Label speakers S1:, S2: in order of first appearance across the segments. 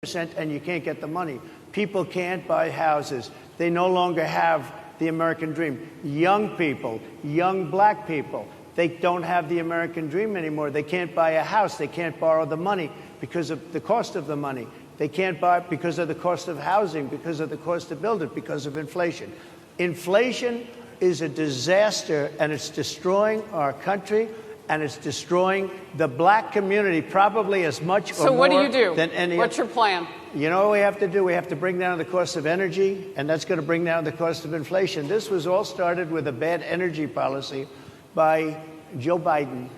S1: and you can't get the money. People can't buy houses. They no longer have the American dream. Young people, young black people, they don't have the American dream anymore. They can't buy a house. They can't borrow the money because of the cost of the money. They can't buy it because of the cost of housing, because of the cost to build it, because of inflation. Inflation is a disaster, and it's destroying our country, and it's destroying the black community probably as much or more than any.
S2: What's your plan?
S1: You know what we have to do? We have to bring down the cost of energy, and that's going to bring down the cost of inflation. This was all started with a bad energy policy by Joe Biden.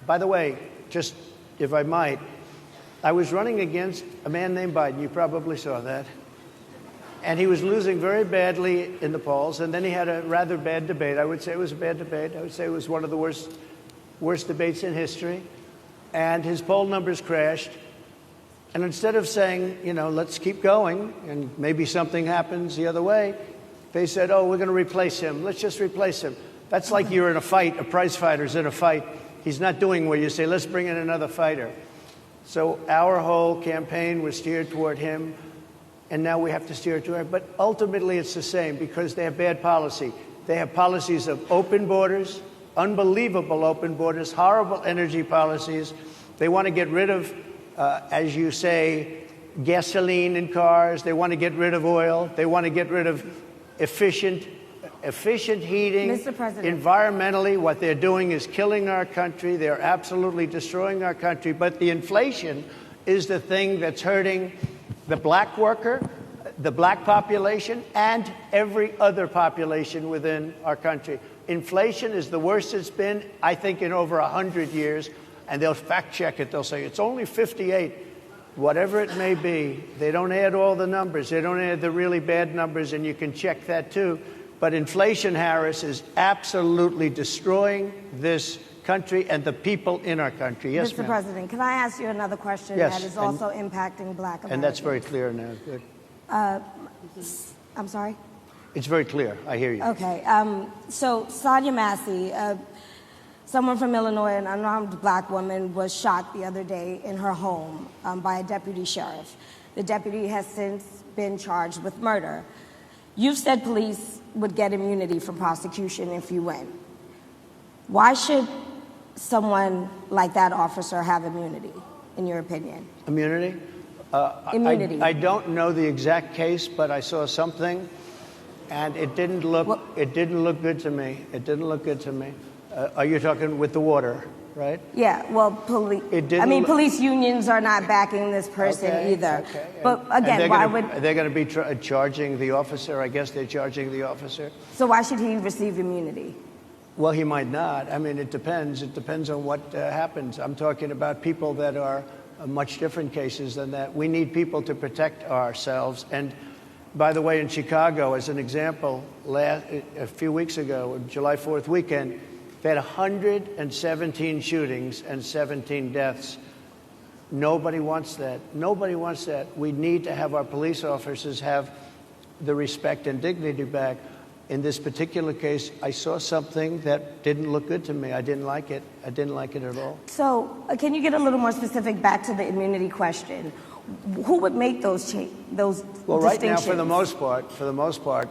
S1: By the way, just if I might, I was running against a man named Biden. You probably saw that. And he was losing very badly in the polls, and then he had a rather bad debate. I would say it was a bad debate. I would say it was one of the worst debates in history. And his poll numbers crashed. And instead of saying, you know, let's keep going and maybe something happens the other way, they said, oh, we're going to replace him. Let's just replace him. That's like you're in a fight, a prize fighter's in a fight. He's not doing well. You say, let's bring in another fighter. So our whole campaign was steered toward him, and now we have to steer toward him. But ultimately it's the same because they have bad policy. They have policies of open borders, unbelievable open borders, horrible energy policies. They want to get rid of, as you say, gasoline in cars. They want to get rid of oil. They want to get rid of efficient heating.
S3: Mr. President.
S1: Environmentally, what they're doing is killing our country. They're absolutely destroying our country. But the inflation is the thing that's hurting the black worker, the black population, and every other population within our country. Inflation is the worst it's been, I think, in over 100 years. And they'll fact check it. They'll say it's only 58. Whatever it may be, they don't add all the numbers. They don't add the really bad numbers, and you can check that too. But inflation, Harris, is absolutely destroying this country and the people in our country. Yes,
S3: Mr. President, can I ask you another question that is also impacting black Americans?
S1: And that's very clear now. Good.
S3: I'm sorry?
S1: It's very clear. I hear you.
S3: Okay. So Sonia Massey, someone from Illinois, an unarmed black woman, was shot the other day in her home by a deputy sheriff. The deputy has since been charged with murder. You've said police would get immunity from prosecution if you win. Why should someone like that officer have immunity, in your opinion?
S1: Immunity?
S3: Immunity.
S1: I don't know the exact case, but I saw something, and it didn't look good to me. It didn't look good to me. Are you talking with the water, right?
S3: Yeah, well, police unions are not backing this person either.
S1: Okay.
S3: But again, why would...
S1: They're going to be charging the officer. I guess they're charging the officer.
S3: So why should he receive immunity?
S1: Well, he might not. I mean, it depends. It depends on what happens. I'm talking about people that are much different cases than that. We need people to protect ourselves. And by the way, in Chicago, as an example, a few weeks ago, July 4th weekend, they had 117 shootings and 17 deaths. Nobody wants that. Nobody wants that. We need to have our police officers have the respect and dignity back. In this particular case, I saw something that didn't look good to me. I didn't like it. I didn't like it at all.
S3: So can you get a little more specific back to the immunity question? Who would make those distinctions?
S1: Well, right now, for the most part,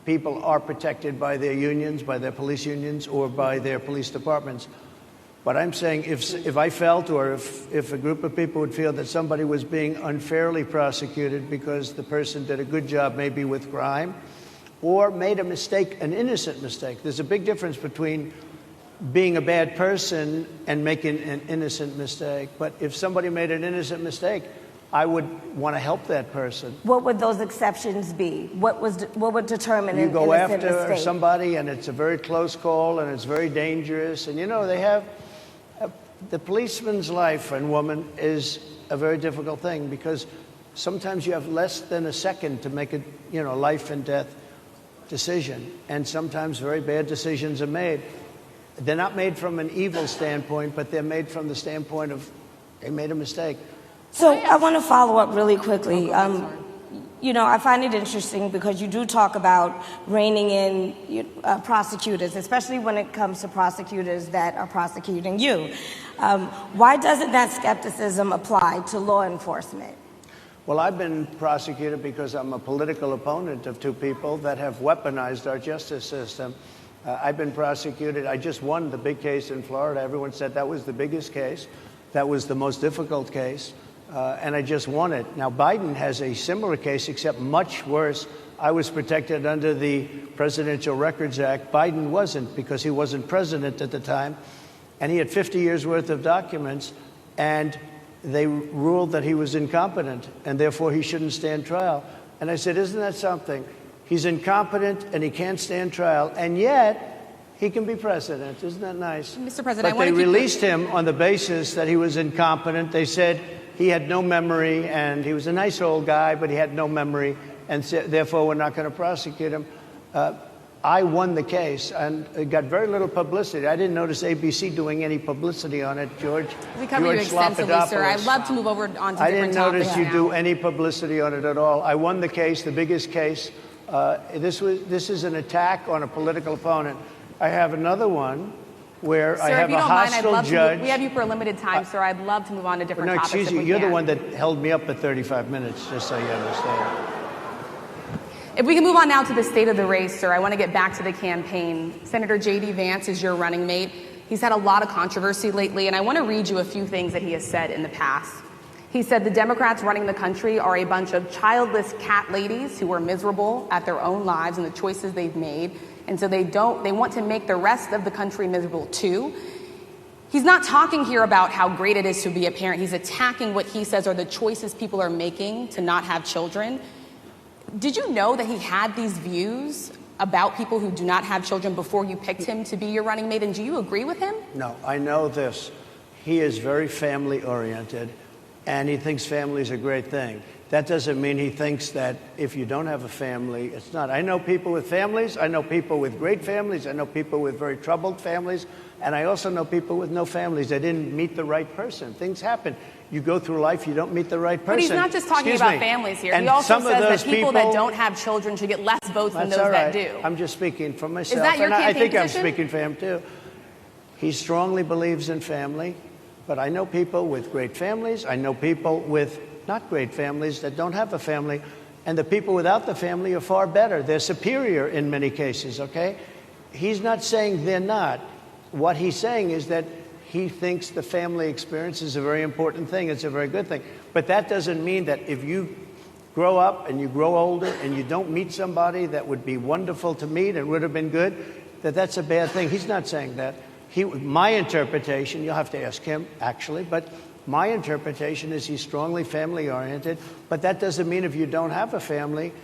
S1: people are protected by their unions, by their police unions, or by their police departments. But I'm saying if I felt, or if a group of people would feel that somebody was being unfairly prosecuted because the person did a good job maybe with crime, or made a mistake, an innocent mistake. There's a big difference between being a bad person and making an innocent mistake. But if somebody made an innocent mistake, I would want to help that person.
S3: What would those exceptions be? What would determine an innocent mistake?
S1: You go after somebody, and it's a very close call, and it's very dangerous. And you know, they have the policeman's life and woman is a very difficult thing because sometimes you have less than a second to make a life and death decision, and sometimes very bad decisions are made. They're not made from an evil standpoint, but they're made from the standpoint of they made a mistake.
S3: So I want to follow up really quickly. You know, I find it interesting because you do talk about reining in prosecutors, especially when it comes to prosecutors that are prosecuting you. Why doesn't that skepticism apply to law enforcement?
S1: Well, I've been prosecuted because I'm a political opponent of two people that have weaponized our justice system. I've been prosecuted. I just won the big case in Florida. Everyone said that was the biggest case. That was the most difficult case. And I just won it. Now, Biden has a similar case, except much worse. I was protected under the Presidential Records Act. Biden wasn't, because he wasn't president at the time. And he had 50 years worth of documents. And they ruled that he was incompetent, and therefore he shouldn't stand trial. And I said, isn't that something? He's incompetent and he can't stand trial, and yet he can be president. Isn't that nice?
S2: Mr. President,
S1: but they released him on the basis that he was incompetent. They said he had no memory, and he was a nice old guy, but he had no memory, and therefore we're not going to prosecute him. I won the case, and it got very little publicity. I didn't notice ABC doing any publicity on it, George.
S2: We covered you extensively, sir. I'd love to move over on to different topics.
S1: I didn't notice you do any publicity on it at all. I won the case, the biggest case. This is an attack on a political opponent. I have another one where I have a hostile judge.
S2: We have you for a limited time, sir. I'd love to move on to different topics.
S1: No, excuse you. You're the one that held me up for 35 minutes, just so you understand.
S2: If we can move on now to the state of the race, sir, I want to get back to the campaign. Senator J.D. Vance is your running mate. He's had a lot of controversy lately, and I want to read you a few things that he has said in the past. He said the Democrats running the country are a bunch of childless cat ladies who are miserable at their own lives and the choices they've made, and so they want to make the rest of the country miserable too. He's not talking here about how great it is to be a parent. He's attacking what he says are the choices people are making to not have children. Did you know that he had these views about people who do not have children before you picked him to be your running mate, and do you agree with him?
S1: No, I know this. He is very family-oriented, and he thinks family is a great thing. That doesn't mean he thinks that if you don't have a family, it's not. I know people with families. I know people with great families. I know people with very troubled families. And I also know people with no families. They didn't meet the right person. Things happen. You go through life, you don't meet the right person.
S2: But he's not just talking about families here. He also says that people that don't have children should get less votes than those that do.
S1: I'm just speaking for myself.
S2: Is that your campaign
S1: I think
S2: position?
S1: I'm speaking for him, too. He strongly believes in family. But I know people with great families. I know people with not great families that don't have a family. And the people without the family are far better. They're superior in many cases, okay? He's not saying they're not. What he's saying is that he thinks the family experience is a very important thing. It's a very good thing. But that doesn't mean that if you grow up and you grow older and you don't meet somebody that would be wonderful to meet and would have been good, that that's a bad thing. He's not saying that. My interpretation, you'll have to ask him, actually, but my interpretation is he's strongly family-oriented. But that doesn't mean if you don't have a family,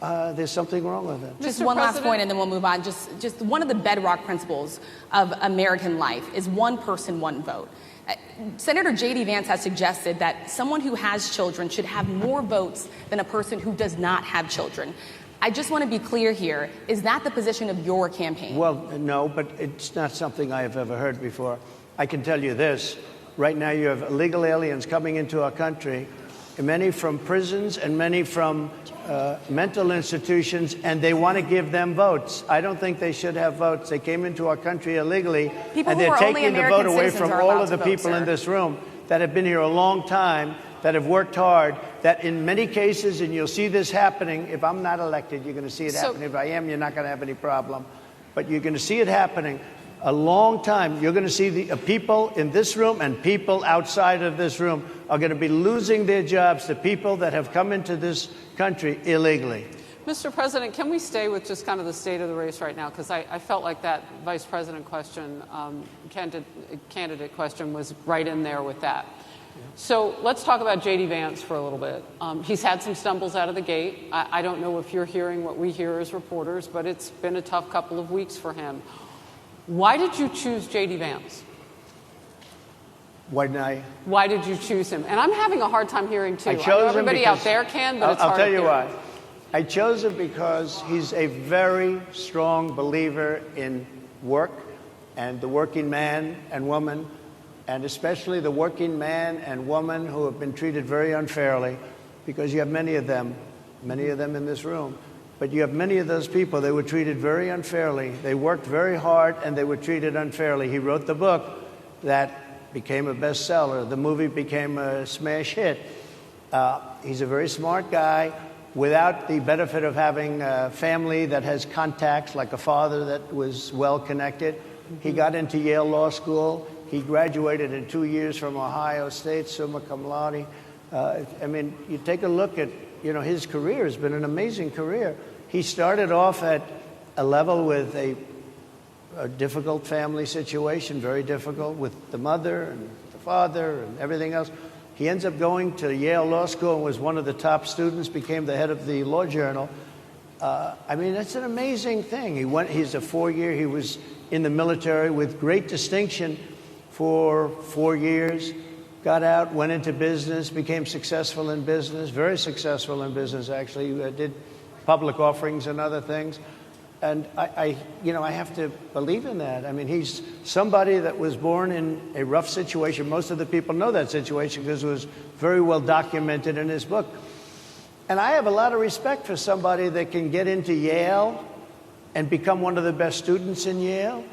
S1: there's something wrong with it.
S2: Just one last point, and then we'll move on. Just one of the bedrock principles of American life is one person, one vote. Senator J.D. Vance has suggested that someone who has children should have more votes than a person who does not have children. I just want to be clear here. Is that the position of your campaign?
S1: Well, no, but it's not something I have ever heard before. I can tell you this. Right now you have illegal aliens coming into our country, many from prisons and many from mental institutions, and they want to give them votes. I don't think they should have votes. They came into our country illegally, and they're taking the vote away from all of the people in this room that have been here a long time, that have worked hard, that in many cases, and you'll see this happening, if I'm not elected, you're going to see it happening. If I am, you're not going to have any problem. But you're going to see it happening a long time. You're going to see the people in this room and people outside of this room are going to be losing their jobs to people that have come into this country illegally.
S4: Mr. President, can we stay with just kind of the state of the race right now? Because I felt like that vice president question, candidate question was right in there with that. So let's talk about J.D. Vance for a little bit. He's had some stumbles out of the gate. I don't know if you're hearing what we hear as reporters, but it's been a tough couple of weeks for him. Why did you choose J.D. Vance?
S1: Why
S4: did you choose him? And I'm having a hard time hearing, too. I
S1: know
S4: everybody out there can, but it's hard to hear.
S1: I'll tell you why. I chose him because he's a very strong believer in work and the working man and woman, and especially the working man and woman who have been treated very unfairly, because you have many of them in this room. But you have many of those people, they were treated very unfairly. They worked very hard and they were treated unfairly. He wrote the book that became a bestseller. The movie became a smash hit. He's a very smart guy without the benefit of having a family that has contacts, like a father that was well connected. He got into Yale Law School. He graduated in 2 years from Ohio State, summa cum laude. I mean, you take a look at, his career has been an amazing career. He started off at a level with a difficult family situation, very difficult with the mother and the father and everything else. He ends up going to Yale Law School and was one of the top students, became the head of the Law Journal. I mean, that's an amazing thing. He's a 4-year, he was in the military with great distinction for 4 years, got out, went into business, became successful in business, very successful in business, actually, did public offerings and other things. And I have to believe in that. I mean, he's somebody that was born in a rough situation. Most of the people know that situation because it was very well documented in his book. And I have a lot of respect for somebody that can get into Yale and become one of the best students in Yale,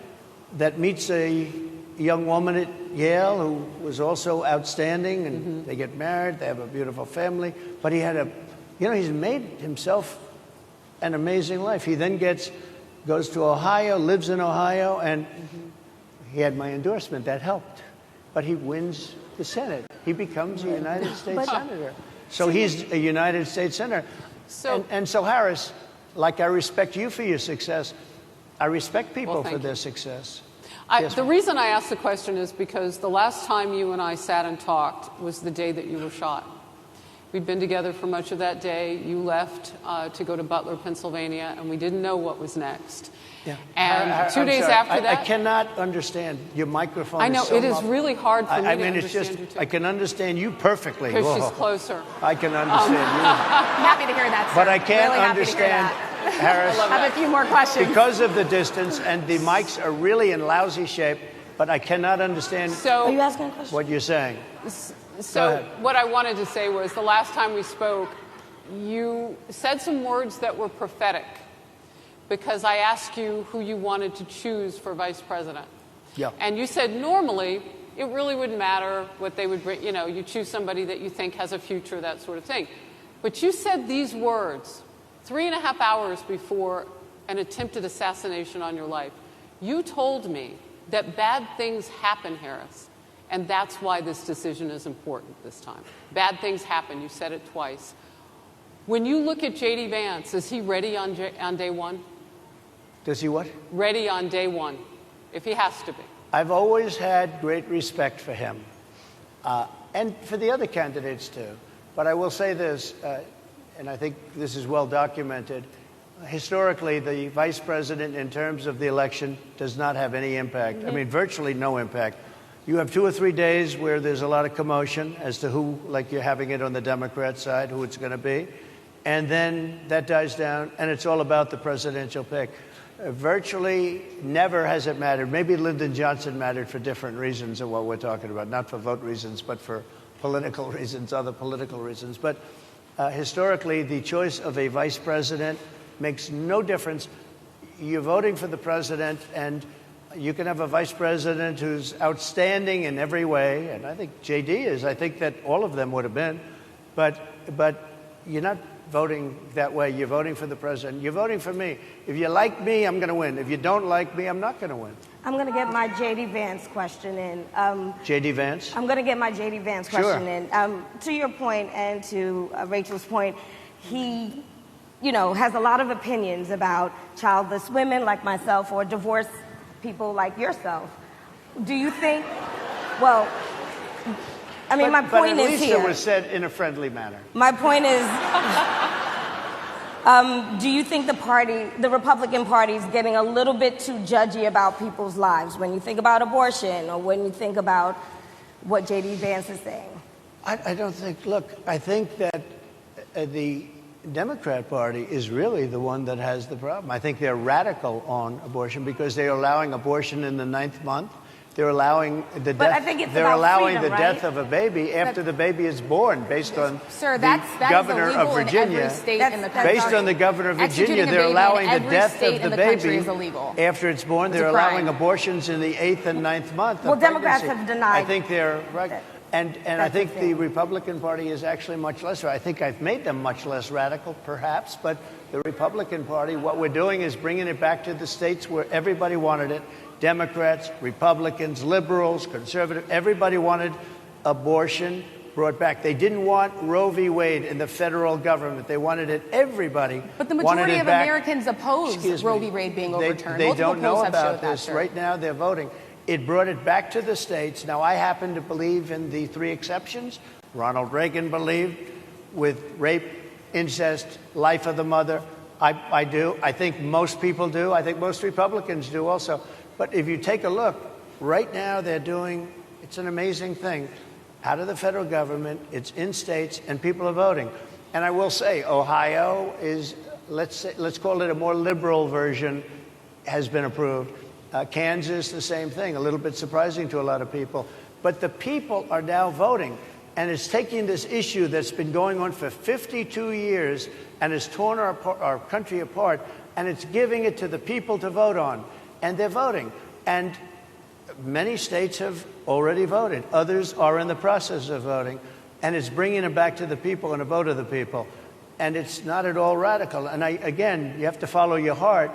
S1: that meets a young woman at Yale who was also outstanding, and they get married, they have a beautiful family. But he had he's made himself an amazing life. He then goes to Ohio, lives in Ohio, and he had my endorsement. That helped. But he wins the Senate. He becomes a United States Senator. So he's a United States Senator. So Harris, like I respect you for your success, I respect people for their success.
S4: The reason I asked the question is because the last time you and I sat and talked was the day that you were shot. We'd been together for much of that day. You left to go to Butler, Pennsylvania, and we didn't know what was next.
S1: Yeah.
S4: And 2 days after that...
S1: I cannot understand. Your microphone
S4: I know,
S1: is so
S4: it is really hard for me to understand
S1: it's just,
S4: you too.
S1: I can understand you perfectly.
S4: Because she's closer.
S1: I can understand you.
S2: Happy to hear that, sir.
S1: But I can't
S2: really
S1: understand, Harris.
S2: I have a few more questions.
S1: Because of the distance, and the mics are really in lousy shape, but I cannot understand
S3: Are you asking a question?
S1: what you're saying.
S4: So what I wanted to say was the last time we spoke, you said some words that were prophetic because I asked you who you wanted to choose for vice president.
S1: Yeah.
S4: And you said normally it really wouldn't matter what they would bring. You choose somebody that you think has a future, that sort of thing. But you said these words 3.5 hours before an attempted assassination on your life. You told me that bad things happen, Harris. And that's why this decision is important this time. Bad things happen. You said it twice. When you look at J.D. Vance, is he ready on day one?
S1: Does he what?
S4: Ready on day one, if he has to be.
S1: I've always had great respect for him, and for the other candidates too. But I will say this, and I think this is well documented. Historically, the vice president, in terms of the election, does not have any impact. I mean, virtually no impact. You have 2 or 3 days where there's a lot of commotion as to who, like you're having it on the Democrat side, who it's going to be. And then that dies down, and it's all about the presidential pick. Virtually never has it mattered. Maybe Lyndon Johnson mattered for different reasons of what we're talking about, not for vote reasons, but for political reasons, other political reasons. But historically, the choice of a vice president makes no difference. You're voting for the president, and you can have a vice president who's outstanding in every way, and I think J.D. is. I think that all of them would have been. But you're not voting that way. You're voting for the president. You're voting for me. If you like me, I'm going to win. If you don't like me, I'm not going to win.
S3: I'm going to get my J.D. Vance question in.
S1: J.D. Vance?
S3: I'm going to get my J.D. Vance question in. To your point and to Rachel's point, he, has a lot of opinions about childless women like myself or divorced people like yourself. Do you think, my point is here.
S1: But at least it was said in a friendly manner.
S3: My point is, do you think the Republican Party is getting a little bit too judgy about people's lives when you think about abortion or when you think about what J.D. Vance is saying?
S1: I don't think, I think that the Democrat Party is really the one that has the problem. I think they're radical on abortion because they're allowing abortion in the 9th month. They're allowing the death of a baby after the baby is born, based on the governor of Virginia. Based on the governor of Virginia, they're allowing the death of the baby after it's born. They're allowing abortions in the 8th and 9th month.
S3: Well, Democrats have denied.
S1: I think they're right. And I think the Republican Party is actually much less. I think I've made them much less radical, perhaps, but the Republican Party, what we're doing is bringing it back to the states where everybody wanted it. Democrats, Republicans, liberals, conservatives, everybody wanted abortion brought back. They didn't want Roe v. Wade in the federal government. They wanted it, everybody.
S2: But the
S1: wanted
S2: majority
S1: it
S2: of
S1: back.
S2: Americans oppose Roe v. Wade being overturned.
S1: They don't know
S2: polls have
S1: about
S2: showed that,
S1: this.
S2: sir.
S1: Right now, they're voting. It brought it back to the states. Now, I happen to believe in the 3 exceptions. Ronald Reagan believed with rape, incest, life of the mother. I do. I think most people do. I think most Republicans do also. But if you take a look, right now they're doing, it's an amazing thing, out of the federal government, it's in states, and people are voting. And I will say, Ohio is, let's call it a more liberal version, has been approved. Kansas, the same thing, a little bit surprising to a lot of people. But the people are now voting, and it's taking this issue that's been going on for 52 years and has torn our country apart, and it's giving it to the people to vote on. And they're voting. And many states have already voted. Others are in the process of voting. And it's bringing it back to the people and a vote of the people. And it's not at all radical. And again, you have to follow your heart.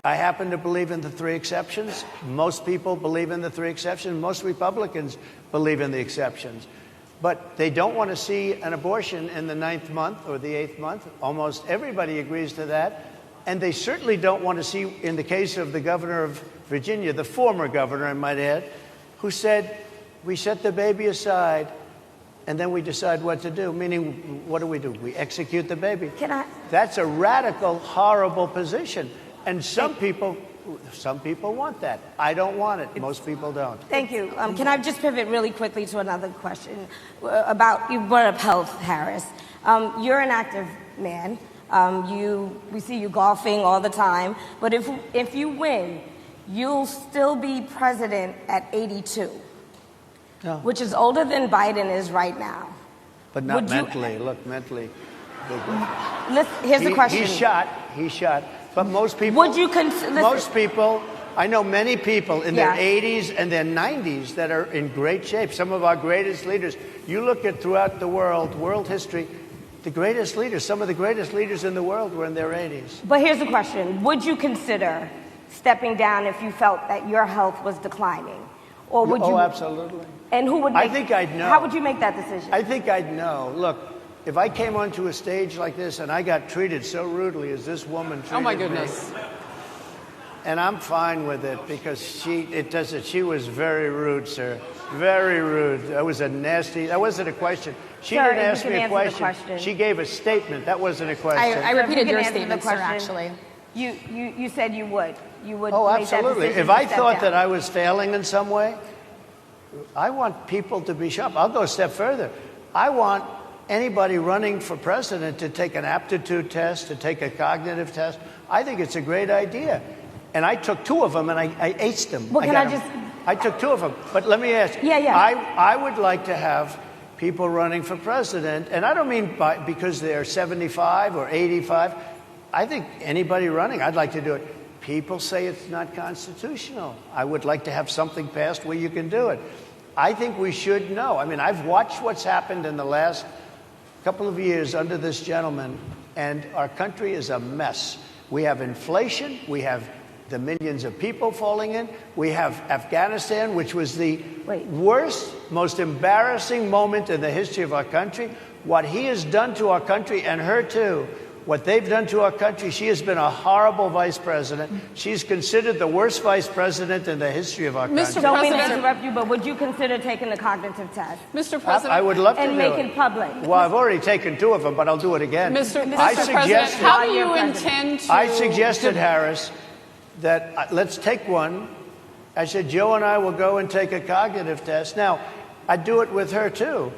S1: I happen to believe in the 3 exceptions. Most people believe in the 3 exceptions. Most Republicans believe in the exceptions. But they don't want to see an abortion in the 9th month or the 8th month. Almost everybody agrees to that. And they certainly don't want to see, in the case of the governor of Virginia, the former governor, I might add, who said, we set the baby aside and then we decide what to do. Meaning, what do? We execute the baby. That's a radical, horrible position. And some people want that. I don't want it. Most people don't.
S3: Thank you. Can I just pivot really quickly to another question about, you brought up health, Harris. You're an active man. We see you golfing all the time. But if you win, you'll still be president at 82, which is older than Biden is right now.
S1: But not mentally. Look, mentally.
S3: Here's the question.
S1: He's shot. But most people, most people, I know many people in their 80s and their 90s that are in great shape. Some of our greatest leaders. You look at throughout the world history, the greatest leaders, some of the greatest leaders in the world were in their 80s.
S3: But here's the question. Would you consider stepping down if you felt that your health was declining? Or would you?
S1: Oh, absolutely.
S3: And who would make,
S1: I think I'd know.
S3: How would you make that decision?
S1: I think I'd know. Look, if I came onto a stage like this and I got treated so rudely as this woman treated me.
S4: Oh, my goodness.
S1: And I'm fine with it because she was very rude, sir. Very rude. That was that wasn't a question. She didn't ask me a question. She gave a statement. That wasn't a question.
S2: I repeated your statement, sir, actually.
S3: You said you would. You would
S1: Oh,
S3: make
S1: absolutely.
S3: that decision
S1: If I
S3: to step
S1: thought
S3: down.
S1: that I was failing in some way, I want people to be sharp. I'll go a step further. I want anybody running for president to take an aptitude test, to take a cognitive test. I think it's a great idea. And I took 2 of them and I aced them.
S3: Well,
S1: I took 2 of them. But let me ask you. I would like to have people running for president, and I don't mean because they're 75 or 85. I think anybody running, I'd like to do it. People say it's not constitutional. I would like to have something passed where you can do it. I think we should know. I mean, I've watched what's happened in the last couple of years under this gentleman, and our country is a mess. We have inflation. We have the millions of people falling in. We have Afghanistan, which was the worst, most embarrassing moment in the history of our country. What he has done to our country, and her too, what they've done to our country, she has been a horrible vice president. She's considered the worst vice president in the history of our country.
S3: Don't mean to interrupt you, but would you consider taking the cognitive test?
S4: Mr. President.
S1: I would love to do it.
S3: And make it public.
S1: Well, I've already taken 2 of them, but I'll do it again.
S4: Mr. President, how do you intend to...
S1: I suggested, Harris, that let's take one. I said, Joe and I will go and take a cognitive test. Now, I'd do it with her, too.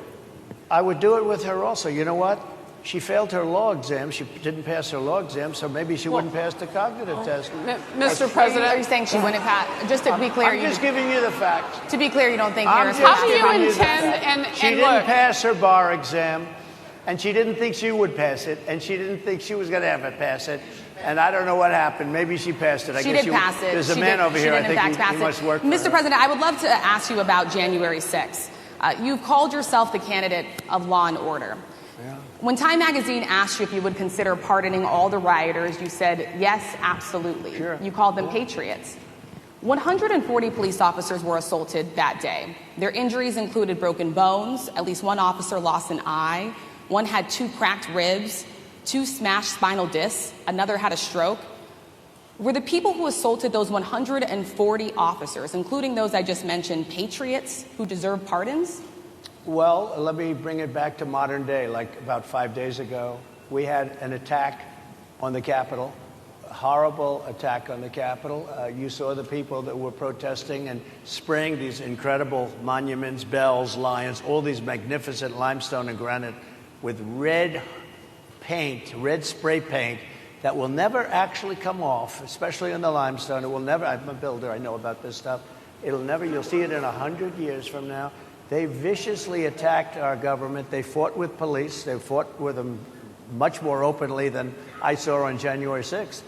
S1: I would do it with her also. You know what? She failed her law exam. She didn't pass her law exam, so maybe she wouldn't pass the cognitive test.
S4: Mr. President.
S2: Are you saying she wouldn't pass? Just to be clear.
S1: I'm just giving you the facts.
S2: To be clear, you don't think Harris...
S4: How do you intend...
S1: She didn't pass her bar exam, and she didn't think she would pass it, and she didn't think she was going to ever pass it. And I don't know what happened. Maybe she passed it.
S2: She did pass it.
S1: There's a man over here. I think he must work for
S2: Mr.
S1: her.
S2: President, I would love to ask you about January 6th. You've called yourself the candidate of law and order.
S1: Yeah.
S2: When Time magazine asked you if you would consider pardoning all the rioters, you said, yes, absolutely.
S1: Sure.
S2: You called them patriots. 140 police officers were assaulted that day. Their injuries included broken bones, at least one officer lost an eye, one had 2 cracked ribs, 2 smashed spinal discs, another had a stroke. Were the people who assaulted those 140 officers, including those I just mentioned, patriots who deserve pardons?
S1: Well, let me bring it back to modern day. Like about 5 days ago, we had an attack on the Capitol, a horrible attack on the Capitol. You saw the people that were protesting and spraying these incredible monuments, bells, lions, all these magnificent limestone and granite with red paint, red spray paint that will never actually come off, especially in the limestone. It will never, I'm a builder, I know about this stuff. It'll never, you'll see it in 100 years from now. They viciously attacked our government. They fought with police. They fought with them much more openly than I saw on January 6th.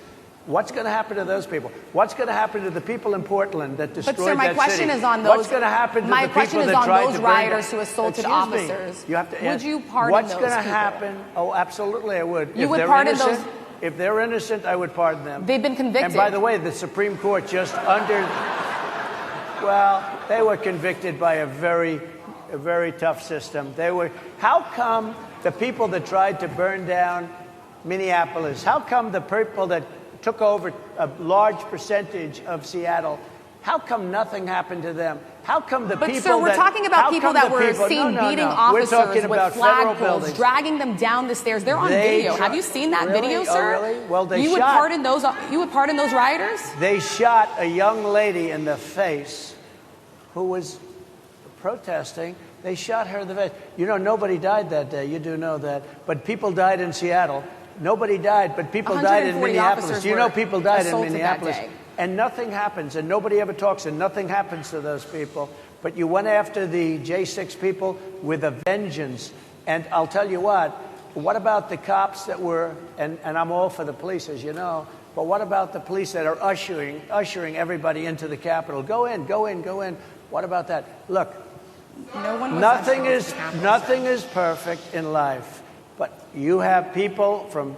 S1: What's going to happen to those people? What's going to happen to the people in Portland that destroyed that city?
S2: But sir, my question is on those.
S1: What's going to happen to
S2: my
S1: the
S2: question
S1: people
S2: is
S1: that
S2: on
S1: tried
S2: those
S1: to
S2: rioters who assaulted
S1: Excuse me.
S2: officers.
S1: You have to
S2: would you pardon
S1: what's
S2: those
S1: going to
S2: people?
S1: happen? Oh, absolutely, I would.
S2: You
S1: If
S2: would
S1: they're
S2: pardon
S1: innocent,
S2: those?
S1: If they're innocent, I would pardon them.
S2: They've been convicted.
S1: And by the way, the Supreme Court just well, they were convicted by a very tough system. They were. How come the people that tried to burn down Minneapolis? How come the people that took over a large percentage of Seattle? How come nothing happened to them? How come the people?
S2: But sir, we're talking about people that were seen beating officers with flagpoles, dragging them down the stairs. They're on video. Have you seen that video, sir?
S1: Oh, really? Well, they
S2: you would pardon those. You would pardon those rioters?
S1: They shot a young lady in the face who was protesting. They shot her in the face. You know, nobody died that day. You do know that. But people died in Seattle. Nobody died, but people died in Minneapolis. You know, people died in Minneapolis. And nothing happens, and nobody ever talks, and nothing happens to those people. But you went after the J6 people with a vengeance. And I'll tell you what about the cops that were, and I'm all for the police, as you know, but what about the police that are ushering everybody into the Capitol? Go in, go in, go in. What about that? Look, nothing is perfect in life, but you have people from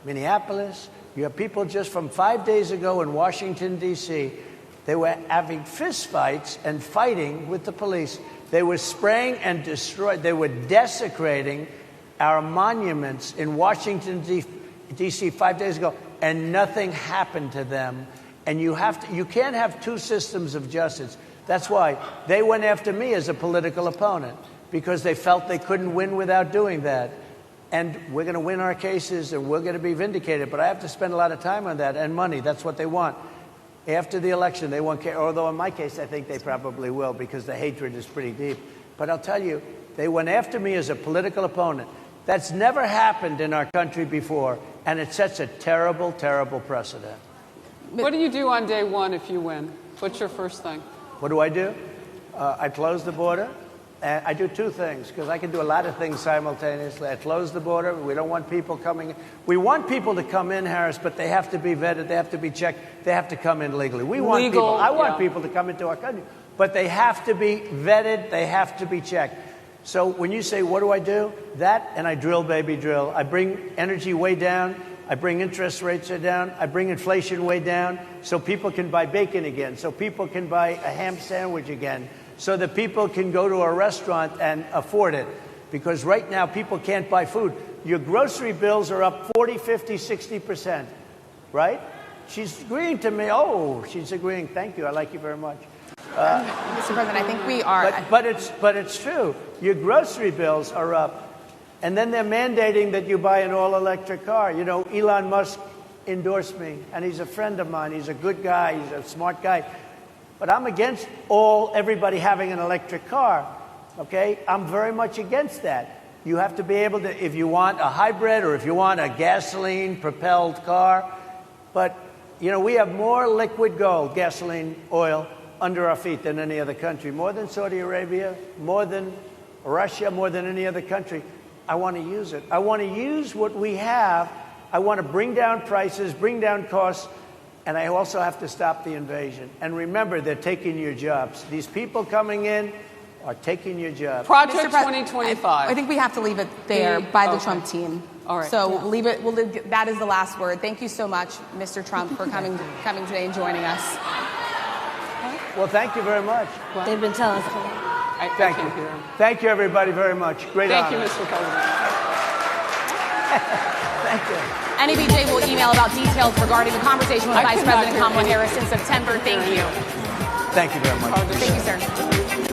S1: Minneapolis, you have people just from 5 days ago in Washington, D.C. They were having fistfights and fighting with the police. They were spraying and destroying. They were desecrating our monuments in Washington, D.C. 5 days ago, and nothing happened to them. And you can't have two systems of justice. That's why they went after me as a political opponent, because they felt they couldn't win without doing that. And we're going to win our cases, and we're going to be vindicated. But I have to spend a lot of time on that, and money. That's what they want. After the election, they won't care. Although in my case, I think they probably will, because the hatred is pretty deep. But I'll tell you, they went after me as a political opponent. That's never happened in our country before, and it sets a terrible, terrible precedent.
S4: What do you do on day one if you win? What's your first thing?
S1: What do? I close the border. And I do two things, because I can do a lot of things simultaneously. I close the border. We don't want people coming in. We want people to come in, Harris, but they have to be vetted. They have to be checked. They have to come in legally. We want people. I want people to come into our country, but they have to be vetted. They have to be checked. So when you say, what do? That, and I drill, baby, drill. I bring energy way down. I bring interest rates down. I bring inflation way down, so people can buy bacon again, so people can buy a ham sandwich again, so that people can go to a restaurant and afford it. Because right now, people can't buy food. Your grocery bills are up 40, 50, 60%, right? She's agreeing to me. Oh, she's agreeing. Thank you. I like you very much.
S2: Mr. President, I think we are.
S1: But it's true. Your grocery bills are up. And then they're mandating that you buy an all-electric car. You know, Elon Musk endorsed me, and he's a friend of mine. He's a good guy. He's a smart guy. But I'm against everybody having an electric car, okay? I'm very much against that. You have to be able to, if you want a hybrid or if you want a gasoline-propelled car. But, you know, we have more liquid gold, gasoline, oil, under our feet than any other country. More than Saudi Arabia, more than Russia, more than any other country. I want to use it. I want to use what we have. I want to bring down prices, bring down costs. And I also have to stop the invasion. And remember, they're taking your jobs. These people coming in, are taking your job.
S4: Project
S2: Mr. Pres-
S4: 2025.
S2: I think we have to leave it there by the
S4: Okay.
S2: Trump team.
S4: All right.
S2: So leave it. That is the last word. Thank you so much, Mr. Trump, for coming today and joining us.
S1: Well, thank you very much.
S3: They've been telling us.
S4: I
S1: Thank
S4: can't
S1: you.
S4: hear him.
S1: Thank you, everybody, very much. Great
S4: Thank you,
S1: honor.
S4: Mr. President.
S1: Thank you.
S2: NEBJ will email about details regarding the conversation with
S4: I
S2: Vice
S4: could not
S2: President
S4: hear
S2: Kamala
S4: anything.
S2: Harris in September. Thank you.
S1: Thank you very much.
S2: Thank you, sir.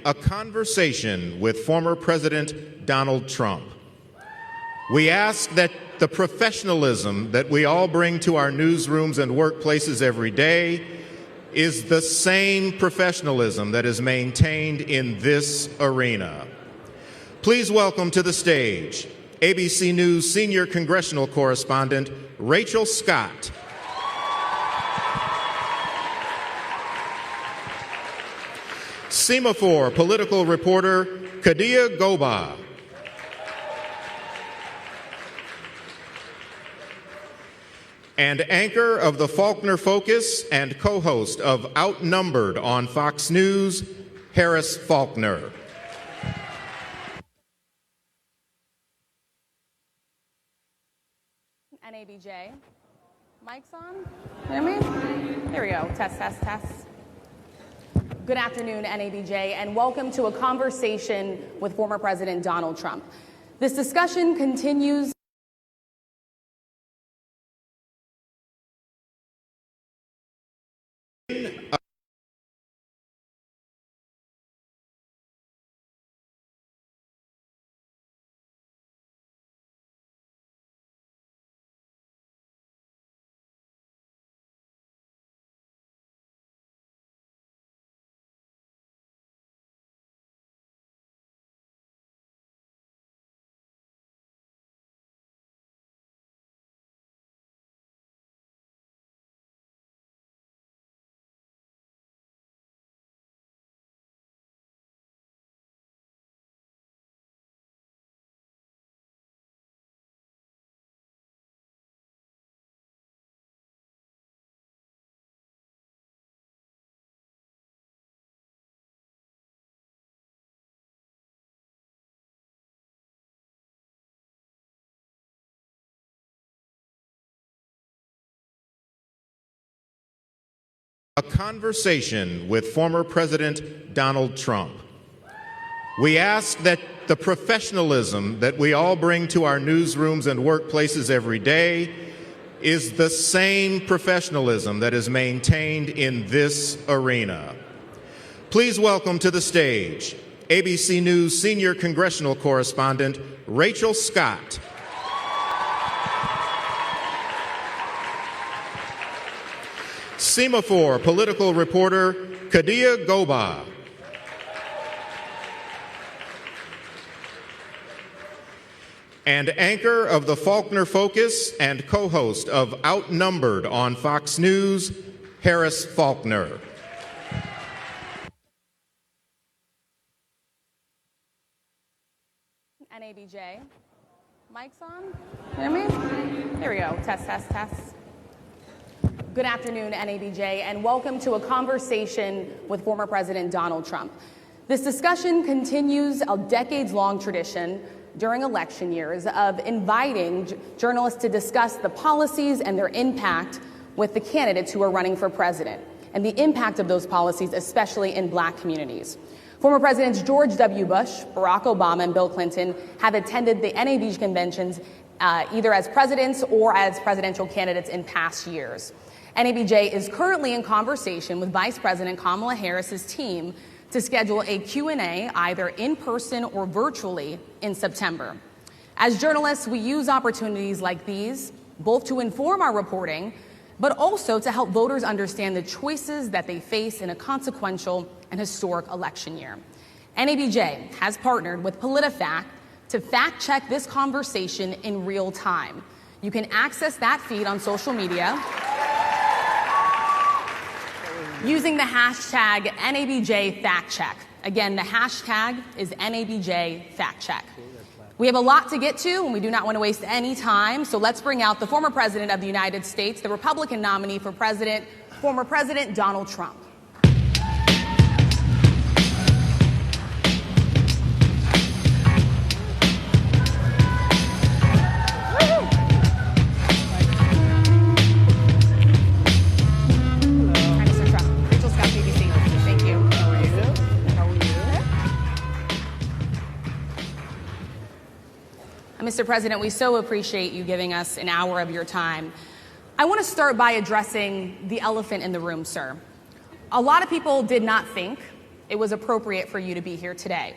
S5: A conversation with former President Donald Trump. We ask that the professionalism that we all bring to our newsrooms and workplaces every day is the same professionalism that is maintained in this arena. Please welcome to the stage ABC News senior congressional correspondent Rachel Scott. Semaphore political reporter Kadia Goba. And anchor of the Faulkner Focus and co-host of Outnumbered on Fox News, Harris Faulkner.
S2: NABJ. Mic's on? Hear me? There we go. Test, test, test. Good afternoon, NABJ, and welcome to a conversation with former President Donald Trump. This discussion continues
S5: A conversation with former President Donald Trump. We ask that the professionalism that we all bring to our newsrooms and workplaces every day is the same professionalism that is maintained in this arena. Please welcome to the stage ABC News senior congressional correspondent Rachel Scott. Semaphore political reporter Kadia Goba. And anchor of the Faulkner Focus and co-host of Outnumbered on Fox News, Harris Faulkner.
S2: NABJ. Mic's on? Hear me? There we go. Test, test, test. Good afternoon, NABJ, and welcome to a conversation with former President Donald Trump. This discussion continues a decades-long tradition during election years of inviting journalists to discuss the policies and their impact with the candidates who are running for president, and the impact of those policies, especially in Black communities. Former Presidents George W. Bush, Barack Obama, and Bill Clinton have attended the NABJ conventions either as presidents or as presidential candidates in past years. NABJ is currently in conversation with Vice President Kamala Harris's team to schedule a Q&A either in person or virtually in September. As journalists, we use opportunities like these both to inform our reporting but also to help voters understand the choices that they face in a consequential and historic election year. NABJ has partnered with PolitiFact to fact-check this conversation in real time. You can access that feed on social media using the hashtag NABJFactCheck. Again, the hashtag is NABJFactCheck. We have a lot to get to, and we do not want to waste any time, so let's bring out the former President of the United States, the Republican nominee for President, former President Donald Trump. Mr. President, we so appreciate you giving us an hour of your time. I want to start by addressing the elephant in the room, sir. A lot of people did not think it was appropriate for you to be here today.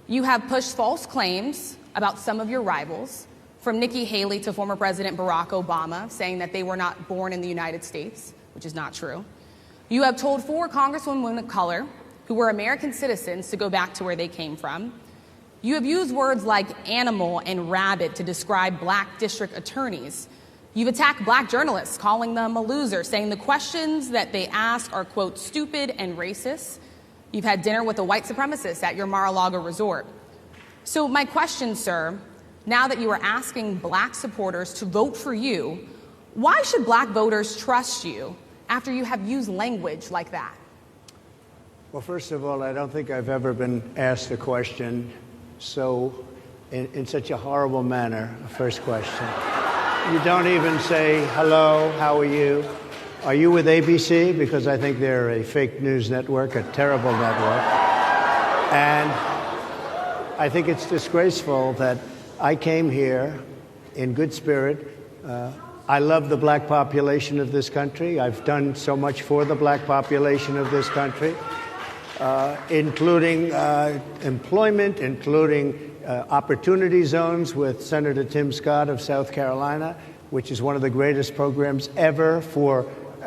S2: You have pushed false claims about some of your rivals, from Nikki Haley to former President Barack Obama, saying that they were not born in the United States, which is not true. You have told 4 congresswomen of color who were American citizens to go back to where they came from. You have used words like animal and rabid to describe black district attorneys. You've attacked black journalists, calling them a loser, saying the questions that they ask are, quote, stupid and racist. You've had dinner with a white supremacist at your Mar-a-Lago resort. So my question, sir, now that you are asking black supporters to vote for you, why should black voters trust you after you have used language like that?
S1: Well, first of all, I don't think I've ever been asked a question in such a horrible manner. First question. You don't even say, hello, how are you? Are you with ABC? Because I think they're a fake news network, a terrible network. And I think it's disgraceful that I came here in good spirit. I love the black population of this country. I've done so much for the black population of this country. Including employment, including opportunity zones with Senator Tim Scott of South Carolina, which is one of the greatest programs ever for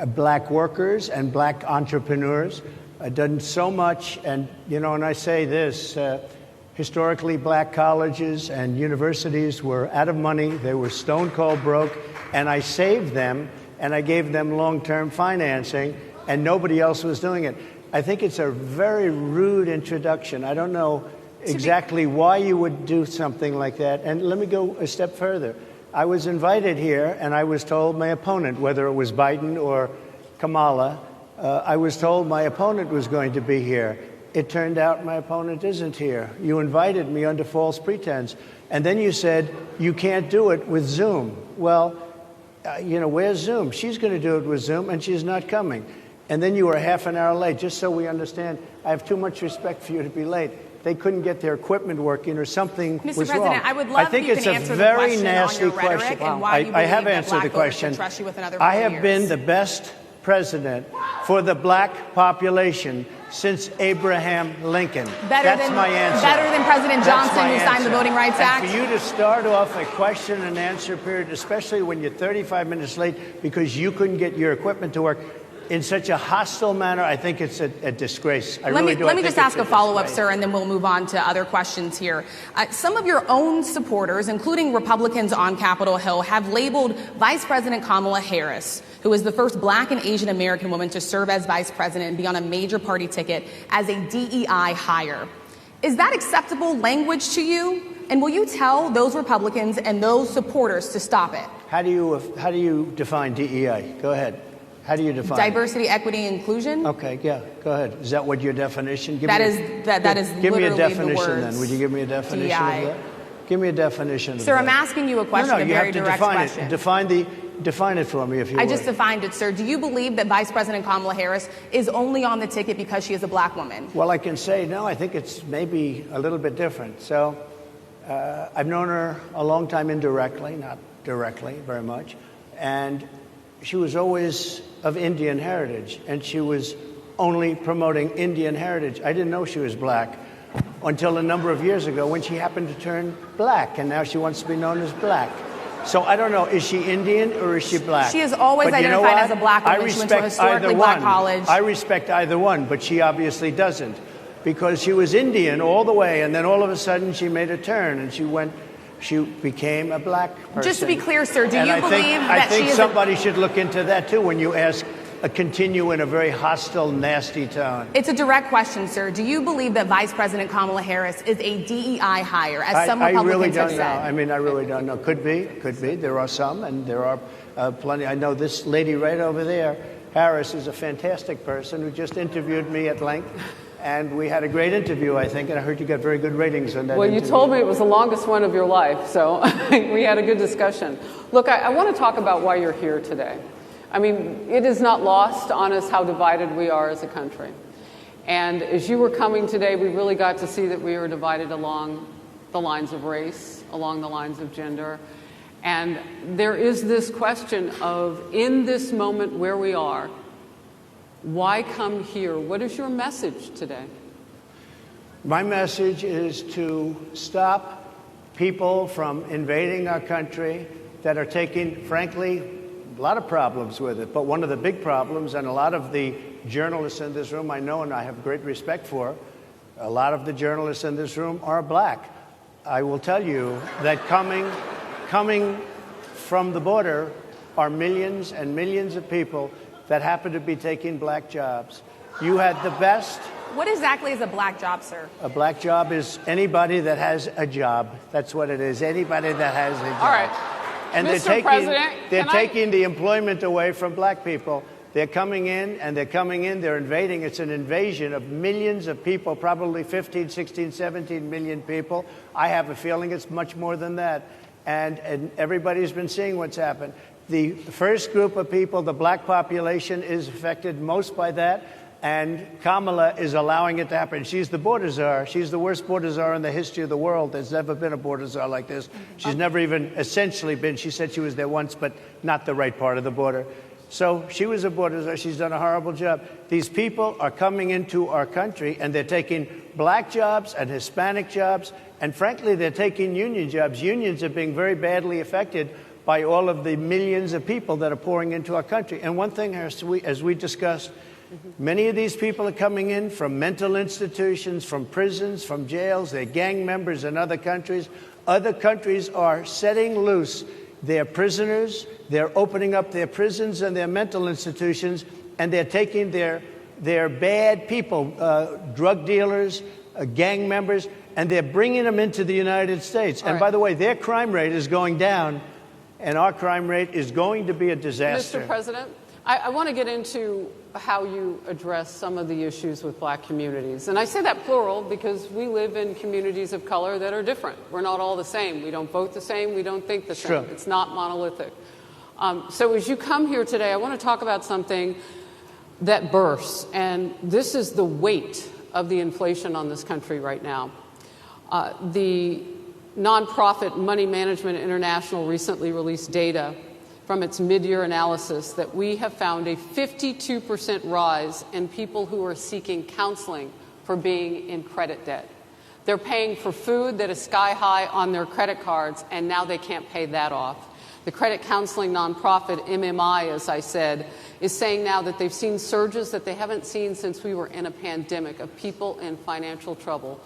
S1: black workers and black entrepreneurs. I've done so much, and and I say this, historically black colleges and universities were out of money, they were stone cold broke, and I saved them, and I gave them long-term financing, and nobody else was doing it. I think it's a very rude introduction. I don't know exactly why you would do something like that. And let me go a step further. I was invited here, and I was told my opponent, whether it was Biden or Kamala, I was told my opponent was going to be here. It turned out my opponent isn't here. You invited me under false pretense. And then you said, you can't do it with Zoom. Well, where's Zoom? She's going to do it with Zoom, and she's not coming. And then you were half an hour late, just so we understand. I have too much respect for you to be late. They couldn't get their equipment working or something was wrong.
S2: Mr. President, I would love if you can answer the question on your rhetoric and why you believe that black voters should trust you with another 4 years.
S1: I have been the best president for the black population since Abraham Lincoln. That's my answer.
S2: Better than President Johnson, who signed the Voting Rights Act?
S1: And for you to start off a question and answer period, especially when you're 35 minutes late because you couldn't get your equipment to work, in such a hostile manner, I think it's a disgrace.
S2: Let me just ask a follow-up, sir, and then we'll move on to other questions here. Some of your own supporters, including Republicans on Capitol Hill, have labeled Vice President Kamala Harris, who is the first black and Asian American woman to serve as vice president and be on a major party ticket, as a DEI hire. Is that acceptable language to you? And will you tell those Republicans and those supporters to stop it?
S1: How do you define DEI? Go ahead. How do you define
S2: diversity, equity, inclusion?
S1: Okay, yeah, go ahead. Is that what your definition?
S2: That is
S1: give me a
S2: literally
S1: definition
S2: the words
S1: then. Would you give me a definition
S2: DEI.
S1: of that? Give me a definition of that.
S2: Sir, I'm asking you a question,
S1: No,
S2: a
S1: you
S2: very
S1: have to
S2: direct
S1: define
S2: question.
S1: it. Define it for me, if you would.
S2: I just defined it, sir. Do you believe that Vice President Kamala Harris is only on the ticket because she is a black woman?
S1: Well, I can say no. I think it's maybe a little bit different. So I've known her a long time indirectly, not directly very much, and she was always of Indian heritage, and she was only promoting Indian heritage. I didn't know she was black until a number of years ago when she happened to turn black, and now she wants to be known as black. So I don't know, is she Indian or is she black?
S2: She has always
S1: But you know
S2: identified as
S1: what?
S2: a black woman.
S1: I
S2: She went to a
S1: respect either
S2: historically black
S1: one.
S2: college.
S1: I respect either one, but she obviously doesn't, because she was Indian all the way, and then all of a sudden she made a turn and she became a black person.
S2: Just to be clear, sir, do
S1: And
S2: you
S1: I
S2: believe
S1: think,
S2: that
S1: I think
S2: she is
S1: somebody should look into that too when you ask continue in a very hostile, nasty tone.
S2: It's a direct question, sir. Do you believe that Vice President Kamala Harris is a DEI hire, as some
S1: I
S2: Republicans
S1: really
S2: have
S1: don't know.
S2: said?
S1: I mean, I really don't know. Could be. There are some, and there are plenty. I know this lady right over there, Harris, is a fantastic person who just interviewed me at length. And we had a great interview, I think, and I heard you got very good ratings on that
S4: Well, you
S1: interview.
S4: told me it was the longest one of your life, so we had a good discussion. Look, I want to talk about why you're here today. I mean, it is not lost on us how divided we are as a country. And as you were coming today, we really got to see that we are divided along the lines of race, along the lines of gender. And there is this question of, in this moment where we are, why come here? What is your message today?
S1: My message is to stop people from invading our country that are taking, frankly, a lot of problems with it. But one of the big problems, and a lot of the journalists in this room I know and I have great respect for, a lot of the journalists in this room are black. I will tell you that coming from the border are millions and millions of people that happen to be taking black jobs. You had the best.
S2: What exactly is a black job, sir?
S1: A black job is anybody that has a job. That's what it is. Anybody that has a job.
S4: All right.
S1: And
S4: Mr. President,
S1: they're taking the employment away from black people. They're coming in, they're invading. It's an invasion of millions of people, probably 15, 16, 17 million people. I have a feeling it's much more than that. And everybody's been seeing what's happened. The first group of people, the black population, is affected most by that. And Kamala is allowing it to happen. She's the border czar. She's the worst border czar in the history of the world. There's never been a border czar like this. She's never even essentially been. She said she was there once, but not the right part of the border. So she was a border czar. She's done a horrible job. These people are coming into our country, and they're taking black jobs and Hispanic jobs, and frankly, they're taking union jobs. Unions are being very badly affected by all of the millions of people that are pouring into our country. And one thing, as we discussed, many of these people are coming in from mental institutions, from prisons, from jails. They're gang members in other countries. Other countries are setting loose their prisoners. They're opening up their prisons and their mental institutions, and they're taking their bad people, drug dealers, gang members, and they're bringing them into the United States. And by the way, their crime rate is going down, and our crime rate is going to be a disaster.
S4: Mr. President, I want to get into how you address some of the issues with black communities. And I say that plural because we live in communities of color that are different. We're not all the same. We don't vote the same. We don't think the same.
S1: Sure.
S4: It's not monolithic. So as you come here today, I want to talk about something that bursts. And this is the weight of the inflation on this country right now. The nonprofit Money Management International recently released data from its mid-year analysis that we have found a 52% rise in people who are seeking counseling for being in credit debt. They're paying for food that is sky high on their credit cards, and now they can't pay that off. The credit counseling nonprofit MMI, as I said, is saying now that they've seen surges that they haven't seen since we were in a pandemic of people in financial trouble.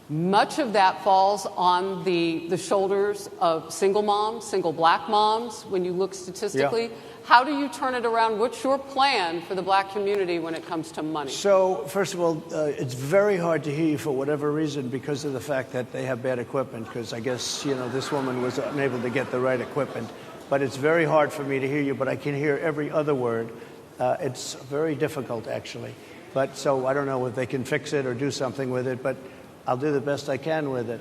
S4: Much of that falls on the shoulders of single moms, single black moms, when you look statistically. Yeah. How do you turn it around? What's your plan for the black community when it comes to money?
S1: So, first of all, it's very hard to hear you for whatever reason because of the fact that they have bad equipment, because I guess, this woman was unable to get the right equipment. But it's very hard for me to hear you, but I can hear every other word. It's very difficult, actually. But so I don't know if they can fix it or do something with it, but I'll do the best I can with it.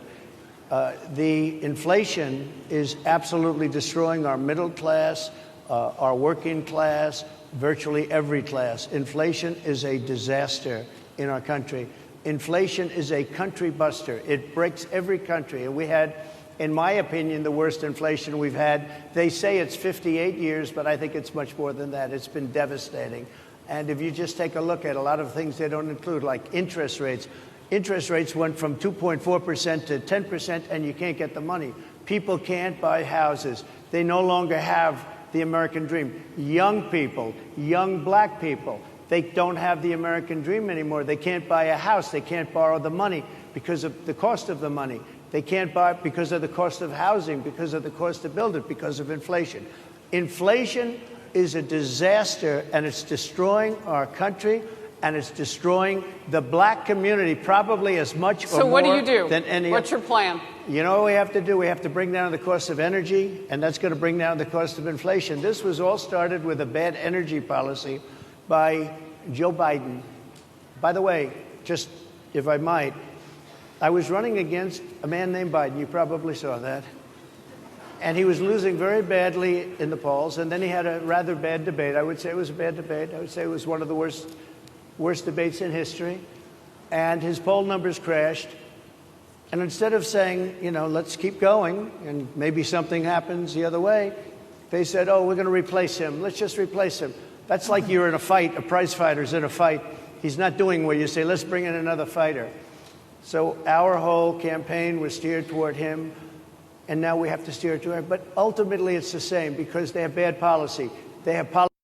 S1: The inflation is absolutely destroying our middle class, our working class, virtually every class. Inflation is a disaster in our country. Inflation is a country buster. It breaks every country. And we had, in my opinion, the worst inflation we've had. They say it's 58 years, but I think it's much more than that. It's been devastating. And if you just take a look at a lot of things they don't include, like interest rates. Interest rates went from 2.4% to 10%, and you can't get the money. People can't buy houses. They no longer have the American dream. Young people, young black people, they don't have the American dream anymore. They can't buy a house. They can't borrow the money because of the cost of the money. They can't buy because of the cost of housing, because of the cost to build it, because of inflation. Inflation is a disaster, and it's destroying our country, and it's destroying the black community probably as much or more.
S4: So what do you do?
S1: Than any.
S4: What's your plan?
S1: You know what we have to do? We have to bring down the cost of energy, and that's going to bring down the cost of inflation. This was all started with a bad energy policy by Joe Biden. By the way, just if I might, I was running against a man named Biden. You probably saw that. And he was losing very badly in the polls, and then he had a rather bad debate. I would say it was a bad debate. I would say it was one of the worst debates in history. And his poll numbers crashed. And instead of saying, you know, let's keep going and maybe something happens the other way, they said, oh, we're going to replace him. Let's just replace him. That's like you're in a fight, a prize fighter's in a fight. He's not doing well. You say, let's bring in another fighter. So our whole campaign was steered toward him, and now we have to steer toward him. But ultimately it's the same because they have bad policy. They have policy.